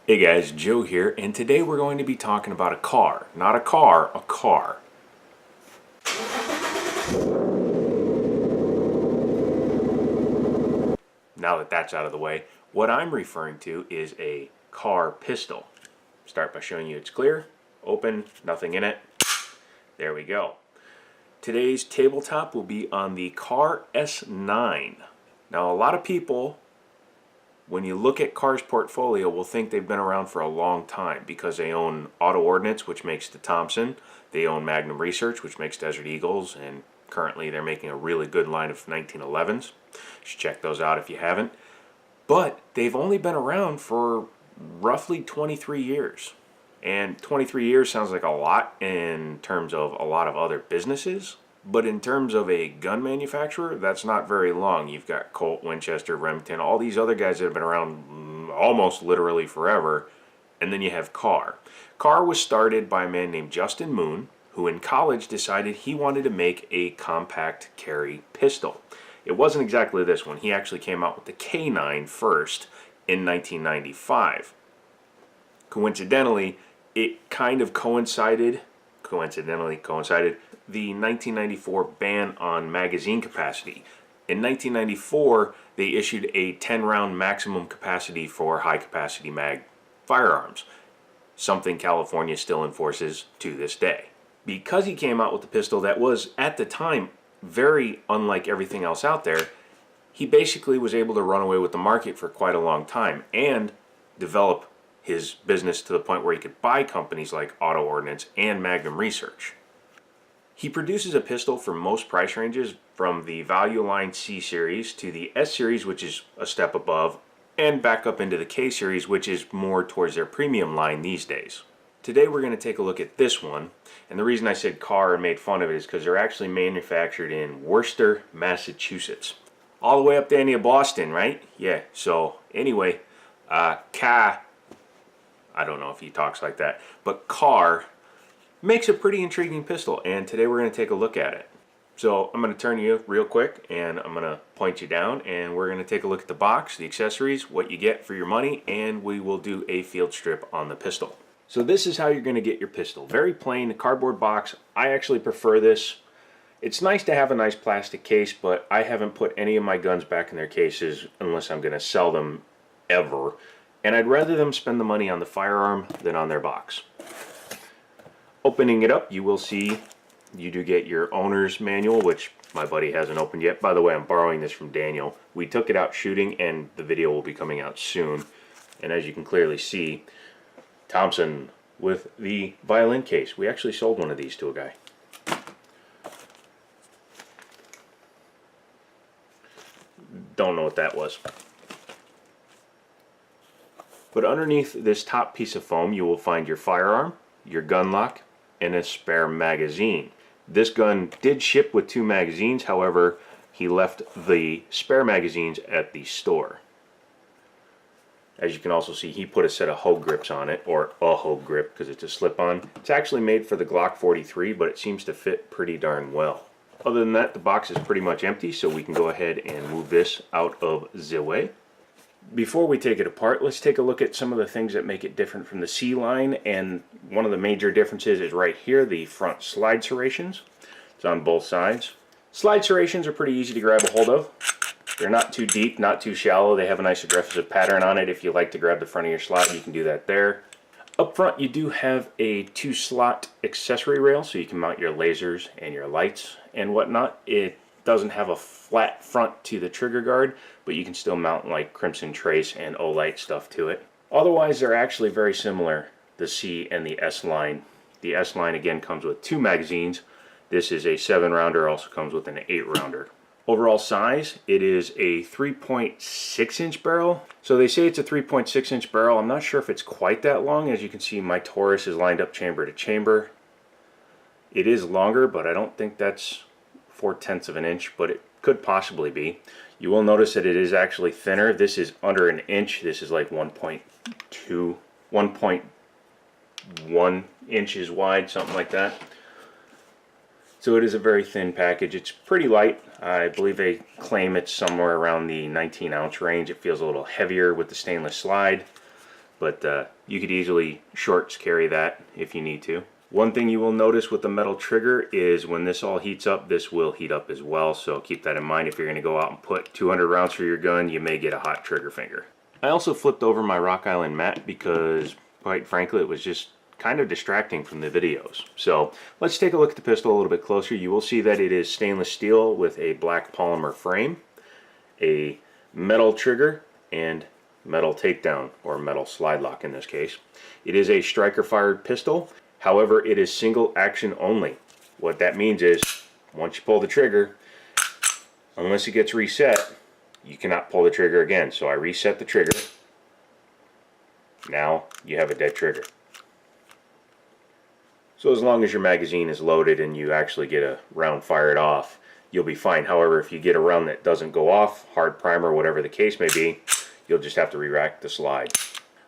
Hey guys, Joe here, and today we're going to be talking about a car. Not a car, a car. Now that that's out of the way, what I'm referring to is a car pistol. Start by showing you it's clear, open, nothing in it. There we go. Today's tabletop will be on the KAHR S9. Now a lot of people, when you look at KAHR's portfolio, will think they've been around for a long time because they own Auto Ordnance, which makes the Thompson. They own Magnum Research, which makes Desert Eagles, and currently they're making a really good line of 1911s. You should check those out if you haven't. But they've only been around for roughly 23 years. And 23 years sounds like a lot in terms of a lot of other businesses. But in terms of a gun manufacturer, that's not very long. You've got Colt, Winchester, Remington, all these other guys that have been around almost literally forever. And then you have KAHR. KAHR was started by a man named Justin Moon, who in college decided he wanted to make a compact carry pistol. It wasn't exactly this one. He actually came out with the K9 first in 1995. Coincidentally, it kind of coincided the 1994 ban on magazine capacity. In 1994, they issued a 10-round maximum capacity for high-capacity mag firearms, something California still enforces to this day. Because he came out with the pistol that was, at the time, very unlike everything else out there, he basically was able to run away with the market for quite a long time and develop his business to the point where he could buy companies like Auto Ordnance and Magnum Research. He produces a pistol for most price ranges, from the value line C series to the S series, which is a step above, and back up into the K series, which is more towards their premium line these days. Today we're going to take a look at this one, and the reason I said KAHR and made fun of it is because they're actually manufactured in Worcester, Massachusetts. All the way up there near Boston, right? Yeah, so anyway, I don't know if he talks like that, but KAHR makes a pretty intriguing pistol, and today we're going to take a look at it. So I'm going to turn you real quick, and I'm going to point you down, and we're going to take a look at the box, the accessories, what you get for your money, and we will do a field strip on the pistol. So this is how you're going to get your pistol. Very plain, cardboard box. I actually prefer this. It's nice to have a nice plastic case, but I haven't put any of my guns back in their cases unless I'm going to sell them ever. And I'd rather them spend the money on the firearm than on their box. Opening it up, you will see you do get your owner's manual, which my buddy hasn't opened yet. By the way, I'm borrowing this from Daniel. We took it out shooting, and the video will be coming out soon. And as you can clearly see, Thompson with the violin case. We actually sold one of these to a guy. Don't know what that was. But underneath this top piece of foam, you will find your firearm, your gun lock, and a spare magazine. This gun did ship with 2 magazines, however, he left the spare magazines at the store. As you can also see, he put a set of hoe grips on it, or a hoe grip because it's a slip-on. It's actually made for the Glock 43, but it seems to fit pretty darn well. Other than that, the box is pretty much empty, so we can go ahead and move this out of the way. Before we take it apart, let's take a look at some of the things that make it different from the C line, and one of the major differences is right here, the front slide serrations. It's on both sides. Slide serrations are pretty easy to grab a hold of. They're not too deep, not too shallow. They have a nice aggressive pattern on it. If you like to grab the front of your slide, you can do that there. Up front, you do have a 2-slot accessory rail, so you can mount your lasers and your lights and whatnot. It doesn't have a flat front to the trigger guard, but you can still mount like Crimson Trace and Olight stuff to it. Otherwise, they're actually very similar, the C and the S line. The S line again comes with 2 magazines. This is a 7-rounder, also comes with an 8-rounder. Overall size, it is a 3.6-inch barrel. So they say it's a 3.6-inch barrel. I'm not sure if it's quite that long. As you can see, my Taurus is lined up chamber to chamber. It is longer, but I don't think that's 4/10 of an inch, but it could possibly be. You will notice that it is actually thinner. This is under an inch. This is like 1.1 inches wide, something like that. So it is a very thin package. It's pretty light. I believe they claim it's somewhere around the 19-ounce range. It feels a little heavier with the stainless slide. but you could easily shorts carry that if you need to. One thing you will notice with the metal trigger is when this all heats up, this will heat up as well, so keep that in mind. If you're going to go out and put 200 rounds through your gun, you may get a hot trigger finger. I also flipped over my Rock Island mat because, quite frankly, it was just kind of distracting from the videos. So let's take a look at the pistol a little bit closer. You will see that it is stainless steel with a black polymer frame, a metal trigger, and metal takedown, or metal slide lock in this case. It is a striker fired pistol. However, it is single action only. What that means is, once you pull the trigger, unless it gets reset, you cannot pull the trigger again. So I reset the trigger. Now you have a dead trigger. So as long as your magazine is loaded and you actually get a round fired off, you'll be fine. However, if you get a round that doesn't go off, hard primer, whatever the case may be, you'll just have to re-rack the slide.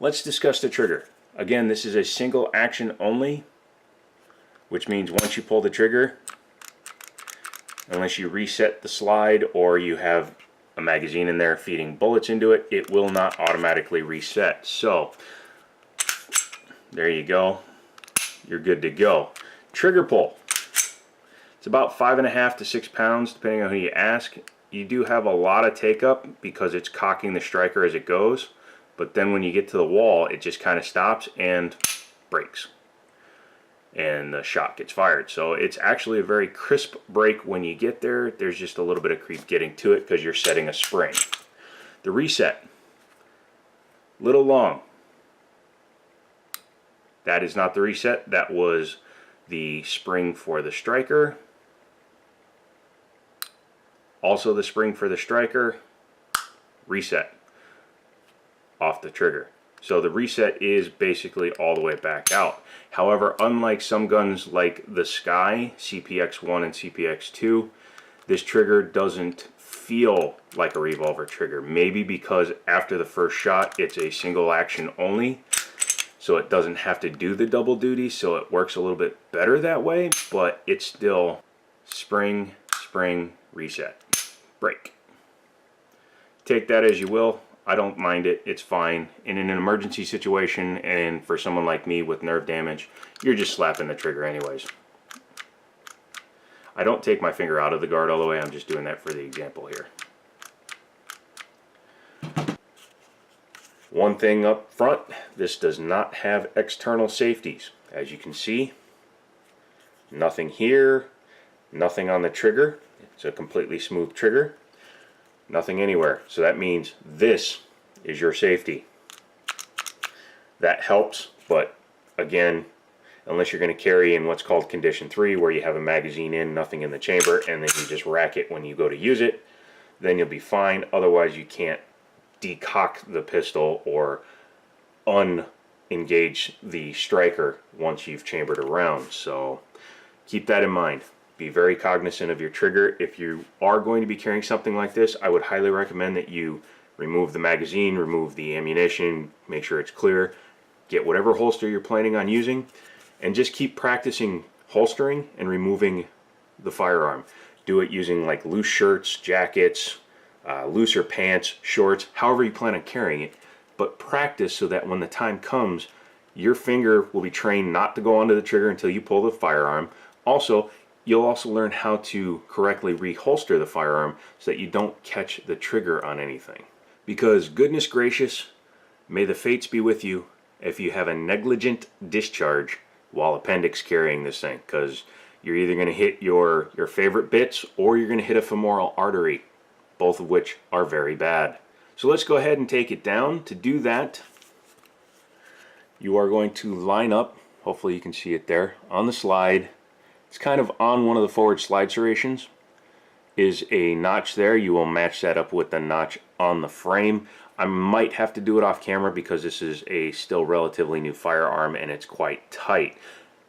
Let's discuss the trigger. Again, this is a single action only, which means once you pull the trigger, unless you reset the slide or you have a magazine in there feeding bullets into it, it will not automatically reset. So there you go, you're good to go. Trigger pull, it's about 5.5 to 6 pounds depending on who you ask. You do have a lot of take up because it's cocking the striker as it goes, but then when you get to the wall, it just kind of stops and breaks, and the shot gets fired. So it's actually a very crisp break when you get there. There's just a little bit of creep getting to it because you're setting a spring. The reset, little long. That is not the reset. That was the spring for the striker. Also the spring for the striker. Reset off the trigger. So the reset is basically all the way back out. However, unlike some guns like the Sky, CPX-1 and CPX-2, this trigger doesn't feel like a revolver trigger. Maybe because after the first shot, it's a single action only, so it doesn't have to do the double duty, so it works a little bit better that way, but it's still spring, spring, reset, break. Take that as you will. I don't mind it, it's fine. In an emergency situation, and for someone like me with nerve damage, you're just slapping the trigger anyways. I don't take my finger out of the guard all the way, I'm just doing that for the example here. One thing up front, this does not have external safeties. As you can see, nothing here, nothing on the trigger. It's a completely smooth trigger. Nothing anywhere. So that means this is your safety. That helps, but again, unless you're going to carry in what's called condition 3, where you have a magazine in, nothing in the chamber, and then you just rack it when you go to use it, then you'll be fine. Otherwise, you can't decock the pistol or unengage the striker once you've chambered a round. So keep that in mind. Be very cognizant of your trigger. If you are going to be carrying something like this, I would highly recommend that you remove the magazine, remove the ammunition, make sure it's clear, get whatever holster you're planning on using, and just keep practicing holstering and removing the firearm. Do it using like loose shirts, jackets, looser pants, shorts, however you plan on carrying it, but practice so that when the time comes, your finger will be trained not to go onto the trigger until you pull the firearm. Also, you'll also learn how to correctly reholster the firearm so that you don't catch the trigger on anything. Because goodness gracious, may the fates be with you if you have a negligent discharge while appendix carrying this thing, because you're either going to hit your favorite bits or you're going to hit a femoral artery, both of which are very bad. So let's go ahead and take it down. To do that, you are going to line up, hopefully you can see it there, on the slide. It's kind of on one of the forward slide serrations. Is a notch there. You will match that up with the notch on the frame. I might have to do it off camera because this is a still relatively new firearm and it's quite tight.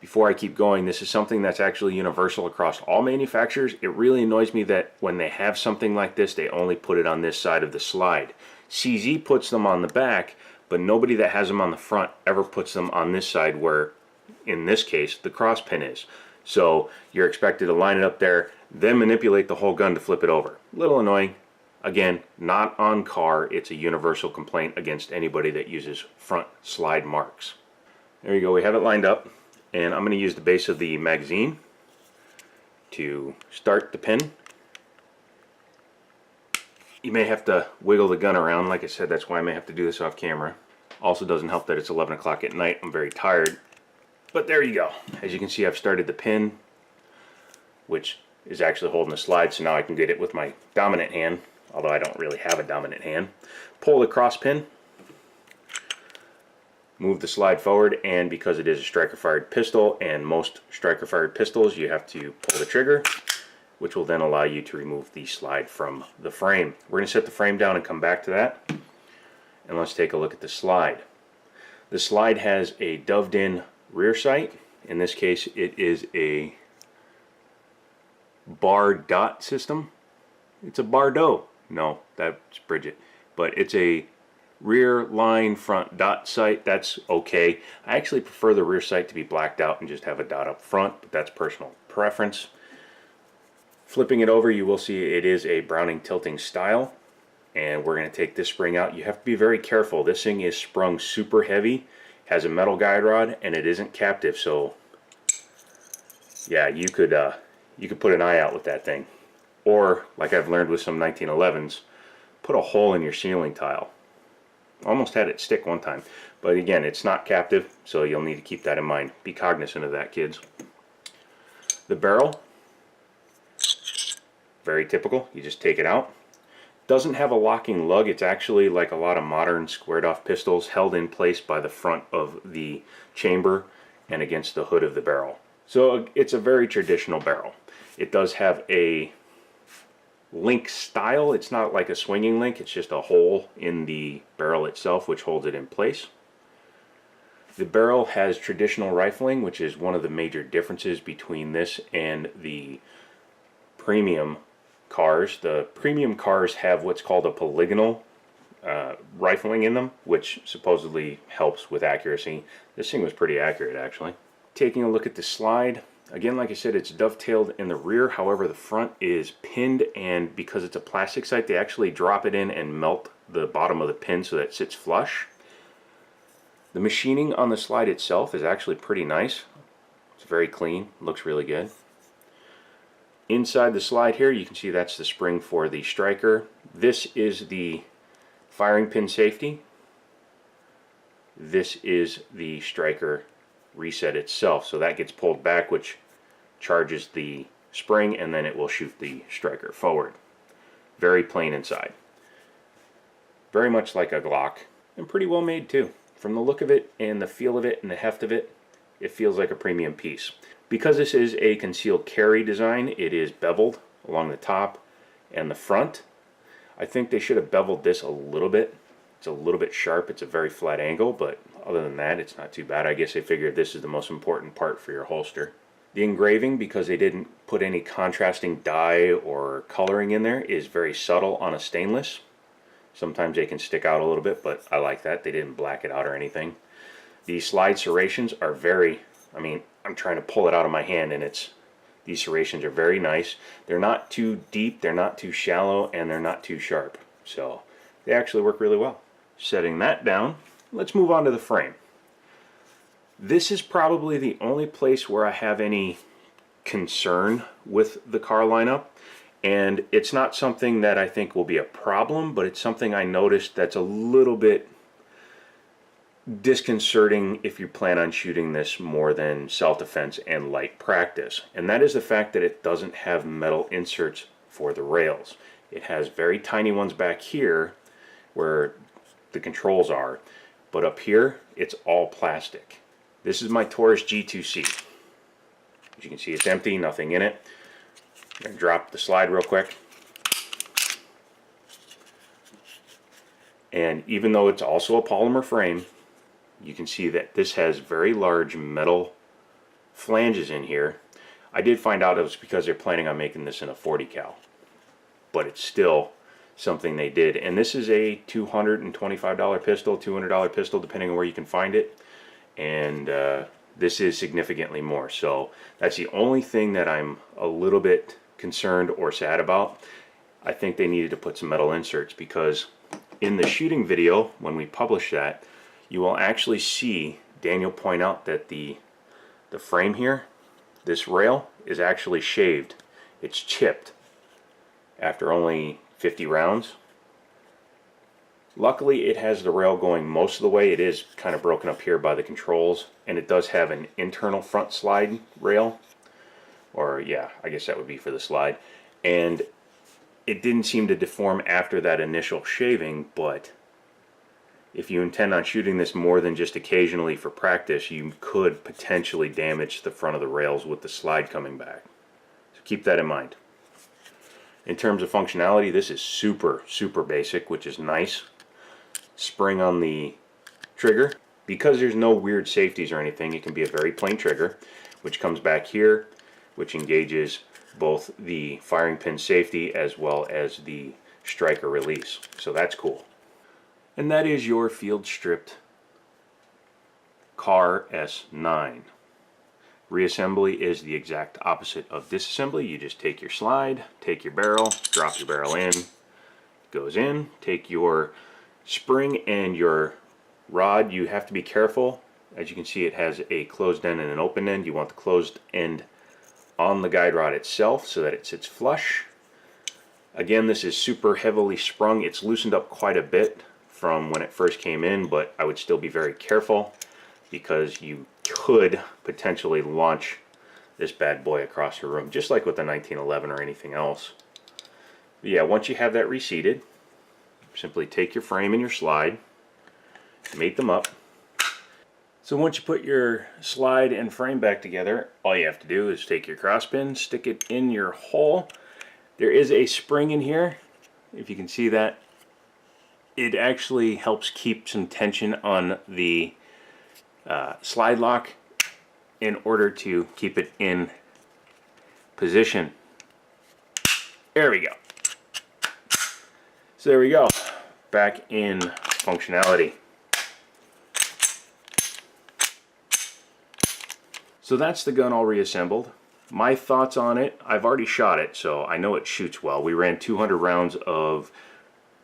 Before I keep going, this is something that's actually universal across all manufacturers. It really annoys me that when they have something like this, they only put it on this side of the slide. CZ puts them on the back, but nobody that has them on the front ever puts them on this side where, in this case, the cross pin is. So you're expected to line it up there, then manipulate the whole gun to flip it over. A little annoying, Again, not on KAHR. It's a universal complaint against anybody that uses front slide marks. There you go, we have it lined up, and I'm going to use the base of the magazine to start the pin. You may have to wiggle the gun around. Like I said, that's why I may have to do this off camera. Also doesn't help that it's 11 o'clock at night. I'm very tired. But there you go. As you can see, I've started the pin, which is actually holding the slide, so now I can get it with my dominant hand, although I don't really have a dominant hand. Pull the cross pin, move the slide forward, and because it is a striker-fired pistol, and most striker-fired pistols, you have to pull the trigger, which will then allow you to remove the slide from the frame. We're going to set the frame down and come back to that. And let's take a look at the slide. The slide has a doved-in rear sight. In this case, it is a bar dot system. It's a Bardot. No, that's Bridget. But it's a rear line front dot sight. That's okay. I actually prefer the rear sight to be blacked out and just have a dot up front, but that's personal preference. Flipping it over, you will see it is a Browning tilting style, and we're going to take this spring out. You have to be very careful. This thing is sprung super heavy, has a metal guide rod, and it isn't captive, so yeah, you could put an eye out with that thing. Or, like I've learned with some 1911s, put a hole in your ceiling tile. Almost had it stick one time, but again, it's not captive, so you'll need to keep that in mind. Be cognizant of that, kids. The barrel, very typical. You just take it out. Doesn't have a locking lug. It's actually like a lot of modern squared off pistols, held in place by the front of the chamber and against the hood of the barrel. So it's a very traditional barrel. It does have a link style. It's not like a swinging link. It's just a hole in the barrel itself which holds it in place. The barrel has traditional rifling, which is one of the major differences between this and the premium KAHRs. The premium KAHRs have what's called a polygonal rifling in them, which supposedly helps with accuracy. This thing was pretty accurate, actually. Taking a look at the slide, again, like I said, it's dovetailed in the rear. However, the front is pinned, and because it's a plastic sight, they actually drop it in and melt the bottom of the pin so that it sits flush. The machining on the slide itself is actually pretty nice. It's very clean, looks really good. Inside the slide here, you can see that's the spring for the striker. This is the firing pin safety. This is the striker reset itself. So that gets pulled back, which charges the spring, and then it will shoot the striker forward. Very plain inside. Very much like a Glock, and pretty well made too. From the look of it and the feel of it and the heft of it, it feels like a premium piece. Because this is a concealed carry design, it is beveled along the top and the front. I think they should have beveled this a little bit. It's a little bit sharp. It's a very flat angle, but other than that, it's not too bad. I guess they figured this is the most important part for your holster. The engraving, because they didn't put any contrasting dye or coloring in there, is very subtle on a stainless. Sometimes they can stick out a little bit, but I like that. They didn't black it out or anything. The slide serrations are very, I'm trying to pull it out of my hand, and these serrations are very nice. They're not too deep, they're not too shallow, and they're not too sharp. So they actually work really well. Setting that down, let's move on to the frame. This is probably the only place where I have any concern with the KAHR lineup, and it's not something that I think will be a problem, but it's something I noticed that's a little bit disconcerting if you plan on shooting this more than self-defense and light practice, and that is the fact that it doesn't have metal inserts for the rails. It has very tiny ones back here where the controls are, but up here it's all plastic. This is my Taurus G2C. As you can see, it's empty, nothing in it. I'm going to drop the slide real quick. And even though it's also a polymer frame, you can see that this has very large metal flanges in here. I did find out it was because they're planning on making this in a 40 cal. But it's still something they did. And this is a $225 pistol, $200 pistol, depending on where you can find it. And this is significantly more. So that's the only thing that I'm a little bit concerned or sad about. I think they needed to put some metal inserts, because in the shooting video, when we publish that, you will actually see Daniel point out that the frame here, this rail, is actually shaved. It's chipped after only 50 rounds. Luckily, it has the rail going most of the way. It is kind of broken up here by the controls, and it does have an internal front slide rail, or yeah, I guess that would be for the slide. And it didn't seem to deform after that initial shaving, but if you intend on shooting this more than just occasionally for practice, you could potentially damage the front of the rails with the slide coming back. So keep that in mind. In terms of functionality, this is super basic, which is nice. Spring on the trigger. Because there's no weird safeties or anything, it can be a very plain trigger, which comes back here, which engages both the firing pin safety as well as the striker release. So that's cool. And that is your field stripped KAHR S9. Reassembly is the exact opposite of disassembly. You just take your slide, take your barrel, drop your barrel in, goes in, take your spring and your rod. You have to be careful. As you can see, it has a closed end and an open end. You want the closed end on the guide rod itself so that it sits flush. Again, this is super heavily sprung. It's loosened up quite a bit from when it first came in, but I would still be very careful, because you could potentially launch this bad boy across your room, just like with the 1911 or anything else. But yeah, once you have that reseated, simply take your frame and your slide, mate them up. So once you put your slide and frame back together, all you have to do is take your cross pin, stick it in your hole. There is a spring in here, if you can see that. It actually helps keep some tension on the slide lock in order to keep it in position. There we go. So there we go, back in functionality. So that's the gun all reassembled. My thoughts on it: I've already shot it, so I know it shoots well. We ran 200 rounds of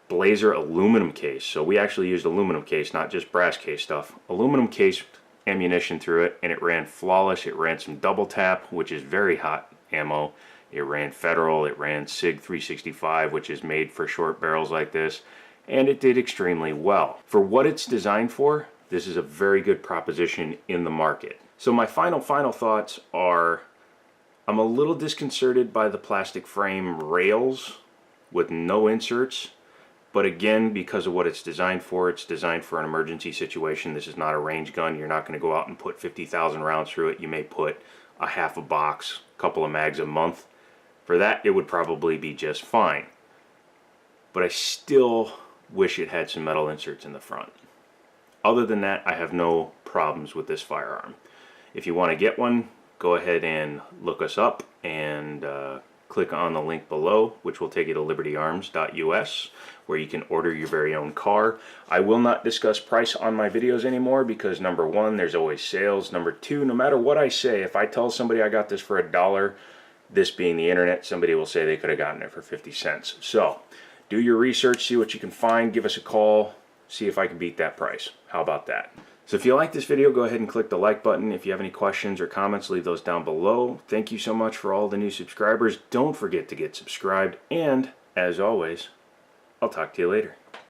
Blazer aluminum case, so we actually used aluminum case, not just brass case stuff. Aluminum case ammunition through it, and it ran flawless. It ran some double tap, which is very hot ammo. It ran Federal, it ran SIG 365, which is made for short barrels like this, and it did extremely well. For what it's designed for, this is a very good proposition in the market. So my final thoughts are, I'm a little disconcerted by the plastic frame rails with no inserts, but again, because of what it's designed for an emergency situation. This is not a range gun. You're not going to go out and put 50,000 rounds through it. You may put a half a box, a couple of mags a month. For that, it would probably be just fine. But I still wish it had some metal inserts in the front. Other than that, I have no problems with this firearm. If you want to get one, go ahead and look us up and click on the link below, which will take you to libertyarms.us, where you can order your very own KAHR. I will not discuss price on my videos anymore, because number one, there's always sales. Number two, no matter what I say, if I tell somebody I got this for $1, this being the internet, somebody will say they could have gotten it for 50 cents. So do your research, see what you can find, give us a call, see if I can beat that price. How about that? So if you like this video, go ahead and click the like button. If you have any questions or comments, leave those down below. Thank you so much for all the new subscribers. Don't forget to get subscribed. And as always, I'll talk to you later.